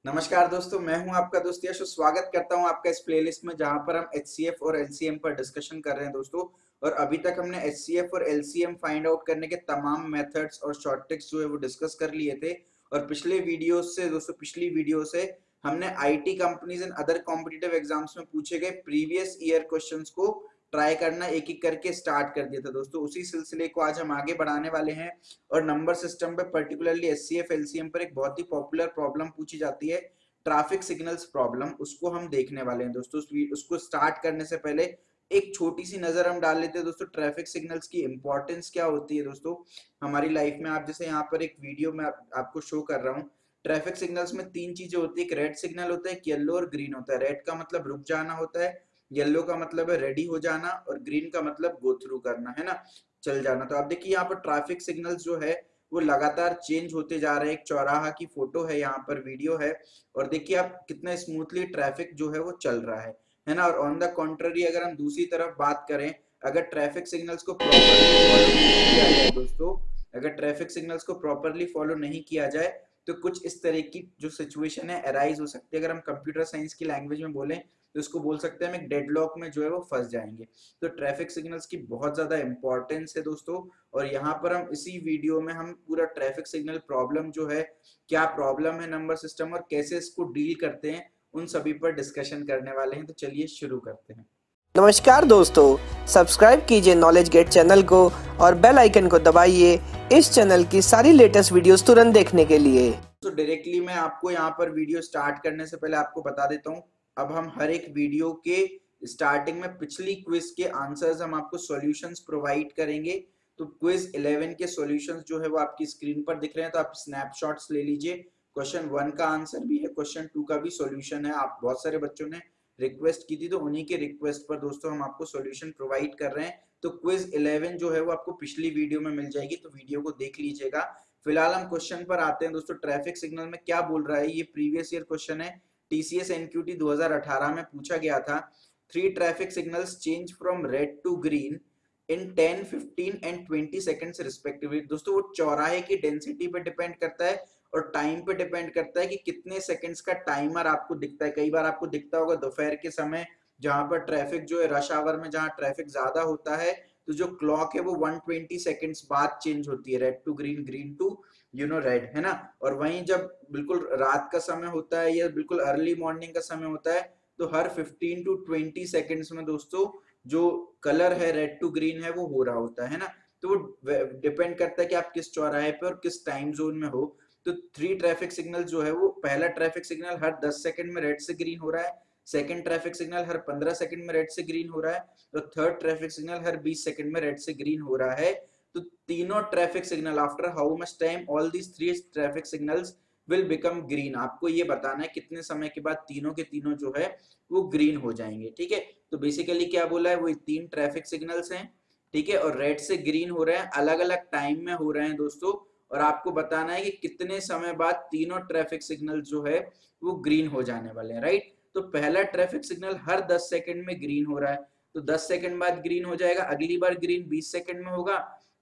नमस्कार दोस्तों, मैं हूं आपका दोस्त यश। स्वागत करता हूं आपका इस प्लेलिस्ट में जहां पर हम एचसीएफ और एलसीएम पर डिस्कशन कर रहे हैं दोस्तों। और अभी तक हमने एचसीएफ और एलसीएम फाइंड आउट करने के तमाम मेथड्स और शॉर्ट ट्रिक्स जो है वो डिस्कस कर लिए थे। और पिछली वीडियो से हमने IT companies and other competitive exams में पूछे गए प्रीवियस ईयर क्वेश्चंस को ट्राई करना एक एक करके स्टार्ट कर दिया था दोस्तों। उसी सिलसिले को आज हम आगे बढ़ाने वाले हैं। और नंबर सिस्टम पे पर्टिकुलरली एचसीएफ एलसीएम पर एक बहुत ही पॉपुलर प्रॉब्लम पूछी जाती है, ट्रैफिक सिग्नल्स प्रॉब्लम, उसको हम देखने वाले हैं दोस्तों। उसको स्टार्ट करने से पहले एक छोटी सी नजर हम डाल लेते हैं दोस्तों, ट्रैफिक सिग्नल्स की इंपॉर्टेंस क्या होती है दोस्तों हमारी लाइफ में। आप जैसे यहाँ पर एक वीडियो में आपको शो कर रहा हूँ। ट्रैफिक सिग्नल्स में तीन चीजें होती है, एक रेड सिग्नल होता है, एक येलो और ग्रीन होता है। रेड का मतलब रुक जाना होता है, येलो का मतलब है रेडी हो जाना, और ग्रीन का मतलब गो थ्रू करना, है ना, चल जाना। तो आप देखिए यहाँ पर ट्रैफिक सिग्नल्स जो है वो लगातार चेंज होते जा रहे हैं। एक चौराहा की फोटो है, यहाँ पर वीडियो है, और देखिए आप कितना स्मूथली ट्रैफिक जो है वो चल रहा है ना। और ऑन द कॉन्ट्ररी अगर हम दूसरी तरफ बात करें, अगर ट्रैफिक सिग्नल्स को प्रॉपरली फॉलो नहीं किया जाए दोस्तों, अगर ट्रैफिक सिग्नल्स को प्रॉपरली फॉलो नहीं किया जाए तो कुछ इस तरह की जो सिचुएशन है अराइज हो सकती है। अगर हम कंप्यूटर साइंस की लैंग्वेज में बोलें तो इसको बोल सकते हैं हम एक डेडलॉक में जो है वो फंस जाएंगे। तो ट्रैफिक सिग्नल्स की बहुत ज्यादा इंपॉर्टेंस है दोस्तों। और यहाँ पर हम इसी वीडियो में हम पूरा ट्रैफिक सिग्नल प्रॉब्लम जो है, क्या प्रॉब्लम है नंबर सिस्टम और कैसे इसको डील करते हैं, उन सभी पर डिस्कशन करने वाले हैं। तो चलिए शुरू करते हैं। नमस्कार दोस्तों, सब्सक्राइब कीजिए नॉलेज गेट चैनल को और बेल आइकन को दबाइए इस चैनल की सारी लेटेस्ट वीडियोस तुरंत देखने के लिए। तो डायरेक्टली मैं आपको यहाँ पर वीडियो स्टार्ट करने से पहले आपको बता देता हूँ, अब हम हर एक वीडियो के स्टार्टिंग में पिछली क्विज के आंसर्स हम आपको सॉल्यूशंस प्रोवाइड करेंगे। तो क्विज 11 के सॉल्यूशंस जो है वो आपकी स्क्रीन पर दिख रहे हैं, तो आप स्नैपशॉट्स ले लीजिए। क्वेश्चन 1 का आंसर भी है, क्वेश्चन 2 का भी सॉल्यूशन है। आप बहुत सारे बच्चों ने रिक्वेस्ट की थी, तो उन्हीं के रिक्वेस्ट पर दोस्तों हम आपको सॉल्यूशन प्रोवाइड कर रहे हैं। तो क्विज 11 जो है वो आपको पिछली वीडियो में मिल जाएगी, तो वीडियो को देख लीजिएगा। फिलहाल हम क्वेश्चन पर आते हैं दोस्तों। ट्रैफिक सिग्नल में क्या बोल रहा है, ये प्रीवियस ईयर क्वेश्चन है, टीसीएस एनक्यूटी 2018 में पूछा गया था। 3 traffic signals change from red to green in 10, 15 and 20 seconds respectively. दोस्तों वो चौराहे की डेंसिटी पे डिपेंड करता है और टाइम पे डिपेंड करता है कि कितने सेकंड्स का टाइमर आपको दिखता है। कई बार आपको दिखता होगा दोपहर के समय, जहां पर ट्रैफिक जो है रश आवर में जहां ट्रैफिक ज्यादा होता है, तो जो क्लॉक है वो 120 सेकंड्स बाद चेंज होती है, red to green, green to red, है ना। और वहीं जब बिल्कुल रात का समय होता है या बिल्कुल अर्ली मॉर्निंग का समय होता है, तो हर 15 टू 20 सेकंड्स में दोस्तों जो कलर है रेड टू ग्रीन है वो हो रहा होता है ना। तो वो डिपेंड करता है कि आप किस चौराहे पे और किस टाइम जोन में हो। तो 3 ट्रैफिक सिग्नल जो है वो, पहला ट्रैफिक सिग्नल हर 10 सेकंड में रेड से ग्रीन हो रहा है, सेकंड ट्रैफिक सिग्नल हर 15 सेकंड में रेड से ग्रीन हो रहा है, तो थर्ड ट्रैफिक सिग्नल हर 20 सेकंड में रेड से ग्रीन हो रहा है। तो तीनों traffic signal after how much time all these 3 traffic signals will become green, आपको ये बताना है कितने समय के बाद तीनों के तीनों जो है वो ग्रीन हो जाएंगे। ठीक है, तो बेसिकली क्या बोला है, वो 3 ट्रैफिक सिग्नल्स हैं, ठीक है, और रेड से ग्रीन हो रहे हैं, अलग अलग टाइम में हो रहे हैं दोस्तों। और आपको बताना है कि कितने समय बाद तीनों ट्रैफिक सिग्नल जो है वो ग्रीन हो जाने वाले हैं, राइट। तो पहला ट्रैफिक सिग्नल हर 10 सेकंड में ग्रीन हो रहा है, तो 10 सेकंड बाद ग्रीन हो जाएगा। अगली बार ग्रीन 20 सेकंड में होगा,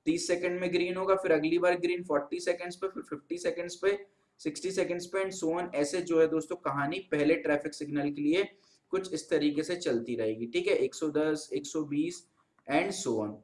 30 सेकंड में ग्रीन होगा, फिर अगली बार ग्रीन 40 सेकंड्स पे, फिर 50 सेकंड्स पे, 60 सेकंड्स पे, एंड सो ऑन। ऐसे जो है दोस्तों कहानी पहले ट्रैफिक सिग्नल के लिए कुछ इस तरीके से चलती रहेगी, ठीक है, 110, 120 एंड सो ऑन।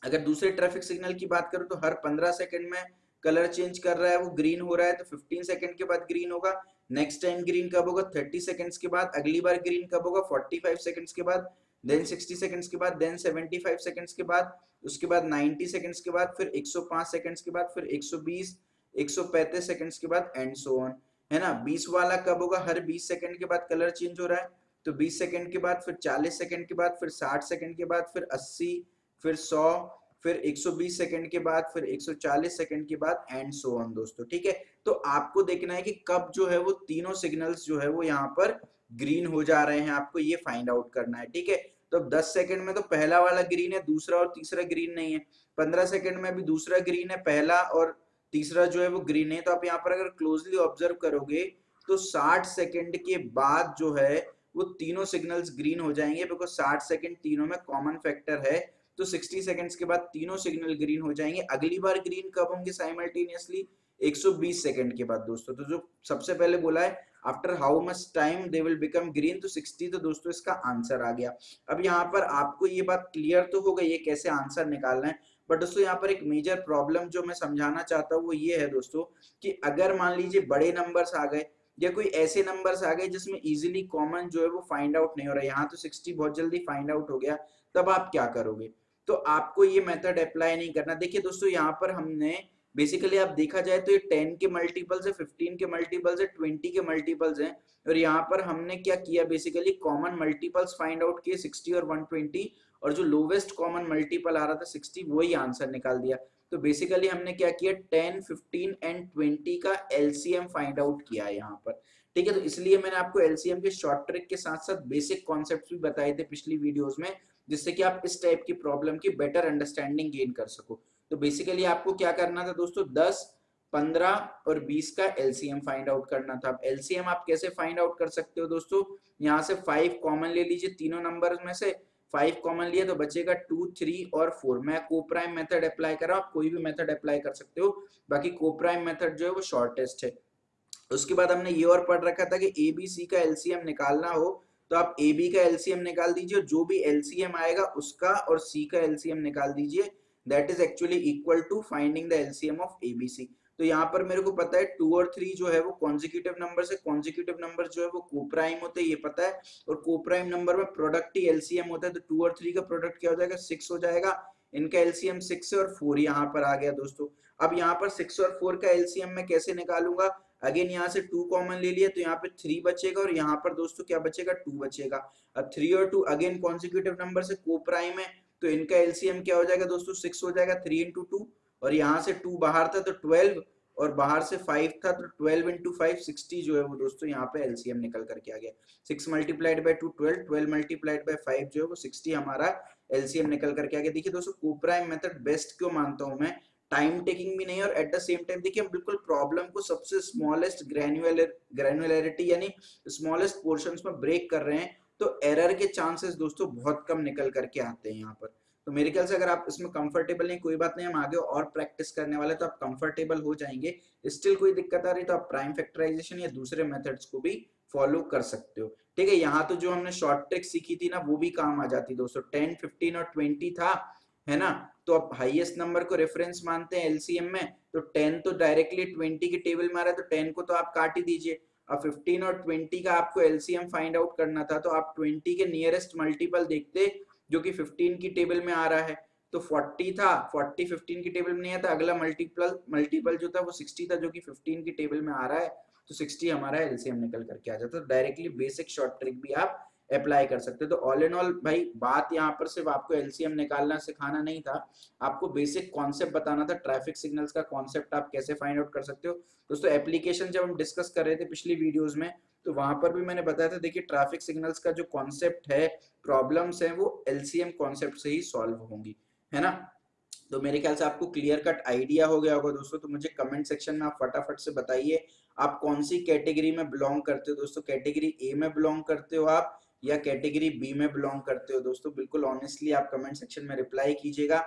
अगर दूसरे ट्रैफिक सिग्नल की बात करूं तो हर 15 सेकंड में कलर चेंज कर रहा है, वो ग्रीन हो रहा है, तो 15 सेकंड के बाद ग्रीन होगा। नेक्स्ट टाइम ग्रीन कब होगा, 30 सेकंड्स के बाद। अगली बार ग्रीन कब होगा, 45 सेकंड्स के बाद, देन 60 सेकंड्स के बाद, देन 75 सेकंड्स के बाद, उसके बाद 90 सेकंड्स के बाद, फिर 105 सेकंड्स के बाद, फिर 120, 135 सेकंड्स के बाद, एंड सो ऑन, है ना। 20 वाला कब होगा, हर 20 सेकंड के बाद कलर चेंज हो रहा है, तो 20 सेकंड के बाद, फिर 40 सेकंड के बाद, फिर 60 सेकंड के बाद, फिर 80, फिर 100, फिर 120 सेकंड के बाद, फिर 140 सेकंड के बाद, एंड सो ऑन दोस्तों, ठीक है। तो आपको देखना है कि कब जो है वो तीनों सिग्नल्स जो है वो यहाँ पर ग्रीन हो जा रहे हैं, आपको ये फाइंड आउट करना है, ठीक है। तो 10 सेकंड में तो पहला वाला ग्रीन है, दूसरा और तीसरा ग्रीन नहीं है। 15 सेकंड में भी दूसरा ग्रीन है, पहला और तीसरा जो है वो ग्रीन है। तो आप यहाँ पर अगर क्लोजली ऑब्जर्व करोगे तो 60 सेकंड के बाद जो है वो तीनों सिग्नल्स ग्रीन हो जाएंगे, बिकॉज 60 सेकंड तीनों में कॉमन फैक्टर है। तो 60 सेकंड्स के बाद तीनों सिग्नल ग्रीन हो जाएंगे। अगली बार ग्रीन कब होंगे साइमल्टेनियसली, 120 सेकंड के बाद दोस्तों। तो जो सबसे पहले बोला है after how much time they will become green, तो 60, तो दोस्तों इसका आंसर आ गया। अब यहाँ पर आपको ये बात क्लियर तो हो गई है कैसे आंसर निकालना है, बट दोस्तों यहाँ पर एक मेजर प्रॉब्लम जो मैं समझाना चाहता हूँ वो ये है दोस्तों कि अगर मान लीजिए बड़े नंबर्स आ गए या कोई ऐसे नंबर्स आ गए जिसमें इजीली कॉमन जो है वो फाइंड आउट नहीं हो रहा है, यहाँ तो 60 बहुत जल्दी फाइंड आउट हो गया, तब आप क्या करोगे? तो आपको ये मेथड अप्लाई नहीं करना। देखिए दोस्तों यहाँ पर हमने बेसिकली आप देखा जाए तो ये 10 के मल्टीपल्स है, 15 के मल्टीपल्स है, 20 के मल्टीपल्स हैं, और यहाँ पर हमने क्या किया basically common multiples find out किए 60 और 120, और जो लोवेस्ट कॉमन मल्टीपल आ रहा था 60 वही आंसर निकाल दिया। तो बेसिकली हमने क्या किया 10, 15 एंड 20 का एलसीएम फाइंड आउट किया है यहाँ पर, ठीक है। तो इसलिए मैंने आपको एलसीएम के शॉर्ट ट्रिक के साथ साथ बेसिक कॉन्सेप्ट्स भी बताए थे पिछली वीडियोस में, जिससे कि आप इस टाइप की प्रॉब्लम की बेटर अंडरस्टैंडिंग गेन कर सको। तो बेसिकली आपको क्या करना था दोस्तों 10, 15 और 20 का एलसीएम फाइंड आउट करना था। अब एलसीएम आप कैसे फाइंड आउट कर सकते हो दोस्तों, यहाँ से 5 कॉमन ले लीजिए, तीनों नंबर में से 5 कॉमन लिया तो बचेगा 2, 3 और 4। मैं कोप्राइम मेथड अप्लाई कर रहा हूँ, आप कोई भी मेथड अप्लाई कर सकते हो, बाकी कोप्राइम मेथड जो है वो शॉर्टेस्ट है। उसके बाद हमने ये और पढ़ रखा था कि एबीसी का एलसीएम निकालना हो तो आप AB का एलसीएम निकाल दीजिए, जो भी एलसीएम आएगा उसका और C का एलसीएम निकाल दीजिए, that is actually equal to finding the LCM of ABC। तो यहाँ पर मेरे को पता है 2 और 3 जो है वो कॉन्जिक्यूटिव नंबर से, कॉन्जिक्यूटिव नंबर जो है वो कोप्राइम होते हैं ये पता है, और कोप्राइम नंबर में प्रोडक्ट ही एलसीएम होता है, तो 2 और 3 का प्रोडक्ट क्या हो जाएगा 6 हो जाएगा, इनका एलसीएम 6 है और 4 यहाँ पर आ गया दोस्तों। अब यहाँ पर 6 और 4 का एलसीएम मैं कैसे निकालूंगा, अगेन यहाँ से 2 कॉमन ले लिया तो यहाँ पे 3 बचेगा और यहाँ पर दोस्तों क्या बचेगा 2 बचेगा। अब 3 और 2 अगेन कॉन्जिक्यूटिव नंबर से कोप्राइम है, तो इनका एलसीएम क्या हो जाएगा दोस्तों 6 हो जाएगा, 3 इंटू 2, और यहाँ से 2 बाहर था तो 12 और बाहर से 5 था तो 12 इंटू 5 60 जो है वो दोस्तों यहाँ पे एलसीएम निकल करके आ गया। 6 मल्टीप्लाइड बाय 2 12, 12 मल्टीप्लाइड बाय 5 जो है वो 60 हमारा एलसीएम निकल करके आ गया। देखिए दोस्तों कोप्राइम मेथड बेस्ट क्यों मानता हूं मैं, टाइम टेकिंग भी नहीं और एट द सेम टाइम देखिए हम बिल्कुल प्रॉब्लम को सबसे स्मॉलेस्ट ग्रैन्युलरिटी यानी स्मॉलेस्ट पोर्शंस में ब्रेक कर रहे हैं, तो एरर के चांसेस दोस्तों बहुत कम निकल करके आते हैं यहाँ पर। तो मेरे ख्याल से अगर आप इसमें कंफर्टेबल नहीं, कोई बात नहीं, हम आगे और प्रैक्टिस करने वाले तो आप कंफर्टेबल हो जाएंगे। स्टिल कोई दिक्कत आ रही तो आप प्राइम फैक्टराइजेशन या दूसरे मेथड्स को भी फॉलो कर सकते हो, ठीक है। यहाँ तो जो हमने शॉर्ट ट्रिक सीखी थी ना वो भी काम आ जाती दोस्तों, 10, 15 और 20 था, है ना। तो अब हाईएस्ट नंबर को रेफरेंस मानते हैं एलसीएम में, तो 10 तो डायरेक्टली 20 के टेबल में आ रहा है तो 10 को तो आप काट ही दीजिए। अब 15 और 20 का आपको एलसीएम फाइंड आउट करना था, तो आप 20 के नियरेस्ट मल्टीपल देखते जो कि 15 की टेबल में आ रहा है, तो 40 था, 40 15 की टेबल में नहीं आता, अगला मल्टीपल जो था वो 60 था जो कि 15 की टेबल में आ रहा है, तो 60 हमारा एलसीएम निकल करके आ जाता है। तो डायरेक्टली बेसिक शॉर्ट ट्रिक भी आप अप्लाई कर सकते हो। तो ऑल इन ऑल भाई बात यहाँ पर सिर्फ आपको एलसीएम निकालना सिखाना नहीं था, आपको बेसिक कॉन्सेप्ट बताना था, ट्रैफिक सिग्नल्स का कॉन्सेप्ट आप कैसे फाइंड आउट कर सकते हो दोस्तों। एप्लीकेशन जब हम डिस्कस कर रहे थे पिछली वीडियोस में तो वहां पर भी मैंने बताया था, देखिए ट्रैफिक सिग्नल्स का जो कॉन्सेप्ट है, प्रॉब्लम्स है, वो एलसीएम कॉन्सेप्ट से ही सॉल्व होंगी, है ना। तो मेरे ख्याल से आपको क्लियर कट आइडिया हो गया होगा दोस्तों। तो मुझे कमेंट सेक्शन में आप फटाफट से बताइए आप कौन सी कैटेगरी में बिलोंग करते हो दोस्तों, कैटेगरी ए में बिलोंग करते हो आप या कैटेगरी बी में बिलोंग करते हो दोस्तों। बिल्कुल ऑनेस्टली आप कमेंट सेक्शन में रिप्लाई कीजिएगा।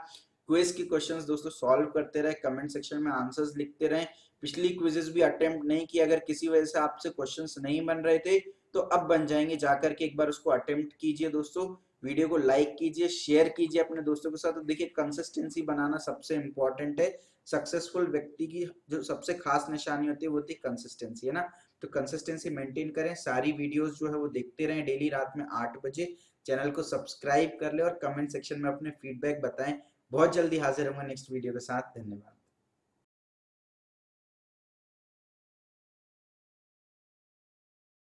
क्विज की क्वेश्चंस दोस्तों सॉल्व करते रहे, कमेंट सेक्शन में आंसर्स लिखते रहे। पिछली क्विजेस भी अटेम्प्ट नहीं किया, अगर किसी वजह से आपसे क्वेश्चंस नहीं बन रहे थे तो अब बन जाएंगे, जाकर के एक बार उसको अटेम्प्ट कीजिए दोस्तों। वीडियो को लाइक कीजिए, शेयर कीजिए अपने दोस्तों के साथ। तो देखिए कंसिस्टेंसी बनाना सबसे इंपॉर्टेंट है, सक्सेसफुल व्यक्ति की जो सबसे खास निशानी होती है वो होती है कंसिस्टेंसी, है ना। तो कंसिस्टेंसी मेंटेन करें, सारी वीडियोस जो है वो देखते रहें डेली रात में 8 बजे। चैनल को सब्सक्राइब कर ले और कमेंट सेक्शन में अपने फीडबैक बताएं। बहुत जल्दी हाजिर होंगे नेक्स्ट वीडियो के साथ। धन्यवाद।